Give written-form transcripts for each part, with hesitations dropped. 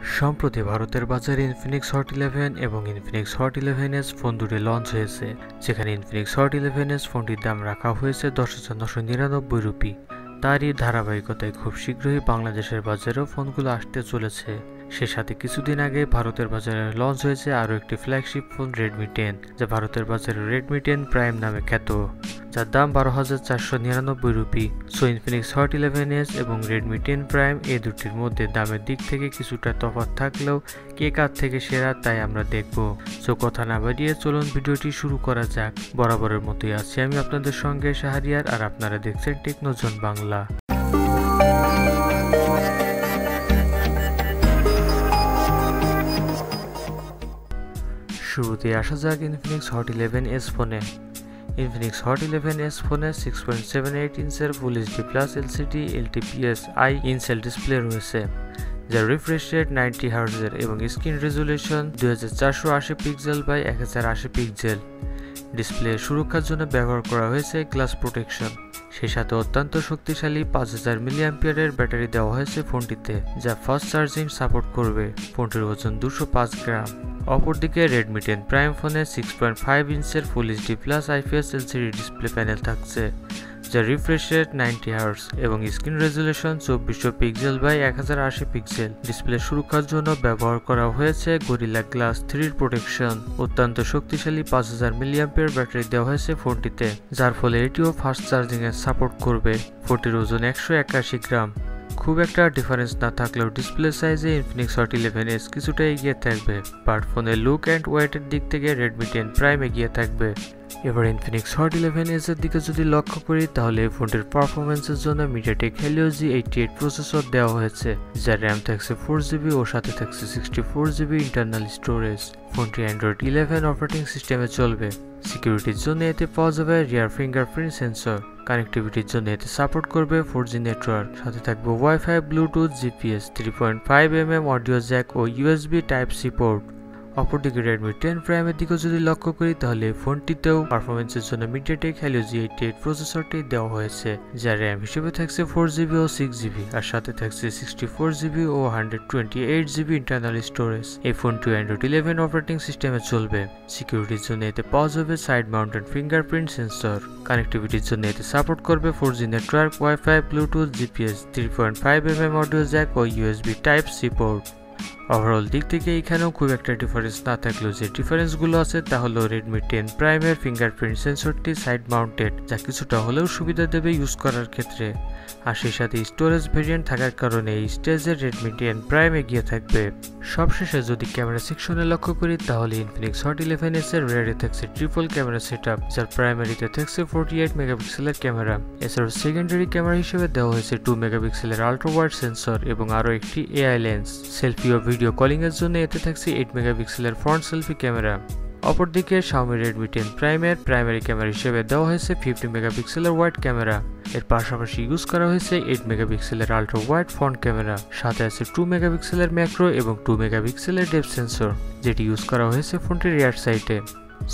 সম্প্রতি ভারতের বাজারে ইনফিনিক্স হট 11 এবং ইনফিনিক্স হট 11s ফোন দুটি লঞ্চ হয়েছে, যেখানে ইনফিনিক্স হট 11s ফোনটির দাম রাখা হয়েছে 10,999 রুপি। তারই ধারাবাহিকতায় খুব শীঘ্রই বাংলাদেশের বাজারেও ফোনগুলো আসতে চলেছে। সে সাথে কিছুদিন আগে ভারতের বাজারে লঞ্চ হয়েছে আরও একটি ফ্ল্যাগশিপ ফোন রেডমি 10, যা ভারতের বাজারে রেডমি 10 প্রাইম নামে খ্যাত, যার দাম 12,499 rupee. So Infinix hot 11s এবং রেডমি 10 প্রাইম এই দুটির মধ্যে দামের দিক থেকে কিছুটা তফাৎ থাকলেও কে কার থেকে সেরা তাই আমরা দেখব। সো কথা না বাড়িয়ে চলুন ভিডিওটি শুরু করা যাক। বরাবরের মতোই আছি আমি আপনাদের সঙ্গে শাহরিয়ার, আর আপনারা দেখছেন টেকনোজন বাংলা। শুরুতে আসা যাক ইনফিনিক্স হট 11s ফোনে। ইনফিনিক্স হট 11s ফোনে 6.78 ইঞ্চের full HD plus LCD LTPS-i incell display রয়েছে, যার রিফ্রেশ রেট 90 হার্টজের এবং screen resolution 2480 pixel by 1080 pixel. Display সুরক্ষার জন্য ব্যবহার করা হয়েছে গ্লাস প্রোটেকশন। সেই সাথে অত্যন্ত শক্তিশালী 5000 মিলিঅ্যাম্পিয়ারের ব্যাটারি দেওয়া হয়েছে ফোনটিতে, যা ফাস্ট চার্জিং সাপোর্ট করবে। ফোনটির ওজন 205 গ্রাম। অপরদিকে রেডমি 10 প্রাইম ফোনে 6.5 ইঞ্চের full HD plus IPS LCD display panel থাকছে, যার রিফ্রেশ রেট 90 হার্টজ এবং screen resolution 2400 pixel by 1080 pixel. Display সুরক্ষার জন্য ব্যবহার করা হয়েছে গরিলা গ্লাস 3 প্রোটেকশন। অত্যন্ত শক্তিশালী 5000 মিলিঅ্যাম্পিয়ার ব্যাটারি দেওয়া হয়েছে ফোনটিতে, যার ফলে এটিও ফাস্ট চার্জিং এর সাপোর্ট করবে। ফোনটির ওজন 181 গ্রাম। খুব একটা ডিফারেন্স না থাকলেও ডিসপ্লে সাইজে ইনফিনিক্স হট 11s কিছুটা এগিয়ে থাকবে, বাট ফোনের লুক অ্যান্ড ওয়েটের দিক থেকে রেডমি 10 প্রাইম এগিয়ে থাকবে। এবার ইনফিনিক্স হট 11s এর দিকে যদি লক্ষ্য করি, তাহলে এই ফোনটির পারফরমেন্সের জন্য MTK G88 প্রসেসর দেওয়া হয়েছে, যার র্যাম থাকছে 4GB ও সাথে থাকছে 64GB ইন্টারনাল স্টোরেজ। ফোনটি অ্যান্ড্রয়েড 11 অপারেটিং সিস্টেমে চলবে। সিকিউরিটির জন্য এতে পাওয়া যাবে রিয়ার ফিঙ্গারপ্রিন্ট সেন্সর। কানেক্টিভিটির জন্য এতে সাপোর্ট করবে 4G নেটওয়ার্ক, সাথে থাকবে WiFi, Bluetooth, GPS, 3.5mm audio jack ও USB Type-C পোর্ট। অপরদিকে রেডমি 10 প্রাইমের দিকে যদি লক্ষ্য করি, তাহলে ফোনটিতেও পারফরমেন্সের জন্য MTK G88 প্রসেসরটি দেওয়া হয়েছে, যার র্যাম হিসেবে থাকছে 4GB ও 6GB, আর সাথে থাকছে 64GB ও 128GB ইন্টারনাল স্টোরেজ। এই ফোনটি অ্যান্ড্রয়েড 11 অপারেটিং সিস্টেমে চলবে। সিকিউরিটির জন্য এতে পাওয়া যাবে সাইড মাউন্টেড ফিঙ্গারপ্রিন্ট সেন্সর। কানেক্টিভিটির জন্য এতে সাপোর্ট করবে 4G network, WiFi, Bluetooth, GPS, 3.5mm audio jack ও USB Type-C পোর্ট। ওভারঅল দিক থেকে এখানেও খুব একটা ডিফারেন্স না থাকলেও যে ডিফারেন্সগুলো আছে তা হলো রেডমি 10 প্রাইমের ফিঙ্গারপ্রিন্ট সেন্সরটি সাইড মাউন্টেড, যা কিছুটা হলেও সুবিধা দেবে ইউজ করার ক্ষেত্রে, আর সেই সাথে স্টোরেজ ভেরিয়েন্ট থাকার কারণে এই স্টেজে রেডমি 10 প্রাইম এগিয়ে থাকবে। সবশেষে যদি ক্যামেরা সেকশনে লক্ষ্য করি, তাহলে ইনফিনিক্স হট 11s এর রেয়ারে থাকছে ট্রিপল ক্যামেরা সেটআপ, যার প্রাইমারিতে থাকছে 48 মেগাপিক্সেলের ক্যামেরা। এছাড়াও সেকেন্ডারি ক্যামেরা হিসেবে দেওয়া হয়েছে 2 মেগাপিক্সেলের আল্ট্রা ওয়াইড সেন্সর এবং আরও একটি AI লেন্স। সেলফি ও ভিডিও কলিং এর জন্য এতে থাকছে 8 মেগাপিক্সেলের ফ্রন্ট সেলফি ক্যামেরা। অপরদিকে Xiaomi রেডমি 10 প্রাইমের প্রাইমারি ক্যামেরা হিসেবে দেওয়া হয়েছে 50 মেগাপিক্সেলের ওয়াইড ক্যামেরা। এর পাশাপাশি ইউজ করা হয়েছে 8 মেগাপিক্সেলের আল্ট্রা ওয়াইড ফ্রন্ট ক্যামেরা, সাথে আছে 2 মেগাপিক্সেলের ম্যাক্রো এবং 2 মেগাপিক্সেলের ডেপথ সেন্সর, যেটি ইউজ করা হয়েছে ফোনটির রিয়ার সাইডে।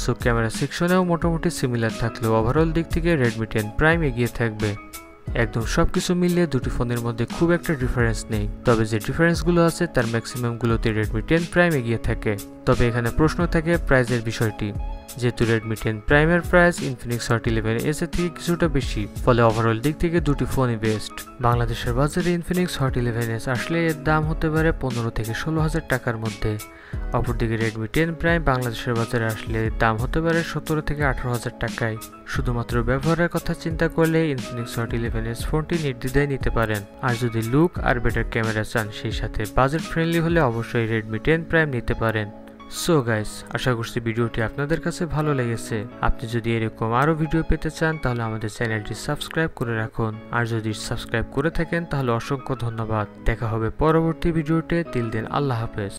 সো ক্যামেরা সেকশনেও মোটামুটি সিমিলার থাকলেও ওভারঅল দিক থেকে রেডমি 10 প্রাইম এগিয়ে থাকবে। একদম সবকিছু মিলিয়ে দুটি ফোনের মধ্যে খুব একটা ডিফারেন্স নেই, তবে যে ডিফারেন্সগুলো আছে তার ম্যাক্সিমামগুলোতে রেডমি 10 প্রাইম এগিয়ে থাকে। তবে এখানে প্রশ্ন থাকে প্রাইসের বিষয়টি, যেহেতু রেডমি 10 প্রাইমের প্রাইস ইনফিনিক্স হট 11s এর থেকে কিছুটা বেশি, ফলে ওভারঅল দিক থেকে দুটি ফোনই বেস্ট। বাংলাদেশের বাজারে ইনফিনিক্স হট 11s আসলে এর দাম হতে পারে 15 থেকে 16,000 টাকার মধ্যে। অপরদিকে রেডমি 10 প্রাইম বাংলাদেশের বাজারে আসলে এর দাম হতে পারে 17 থেকে 18,000 টাকায়। শুধুমাত্র ব্যবহারের কথা চিন্তা করলে ইনফিনিক্স হট 11s ফোনটি নির্দ্বিধায় নিতে পারেন, আর যদি লুক আর বেটার ক্যামেরা চান, সেই সাথে বাজেট ফ্রেন্ডলি হলে অবশ্যই রেডমি 10 প্রাইম নিতে পারেন। সো গাইস, আশা করছি ভিডিওটি আপনাদের কাছে ভালো লেগেছে। আপনি যদি এরকম আরও ভিডিও পেতে চান, তাহলে আমাদের চ্যানেলটি সাবস্ক্রাইব করে রাখুন, আর যদি সাবস্ক্রাইব করে থাকেন তাহলে অসংখ্য ধন্যবাদ। দেখা হবে পরবর্তী ভিডিওতে। টিল দেন, আল্লাহ হাফেজ।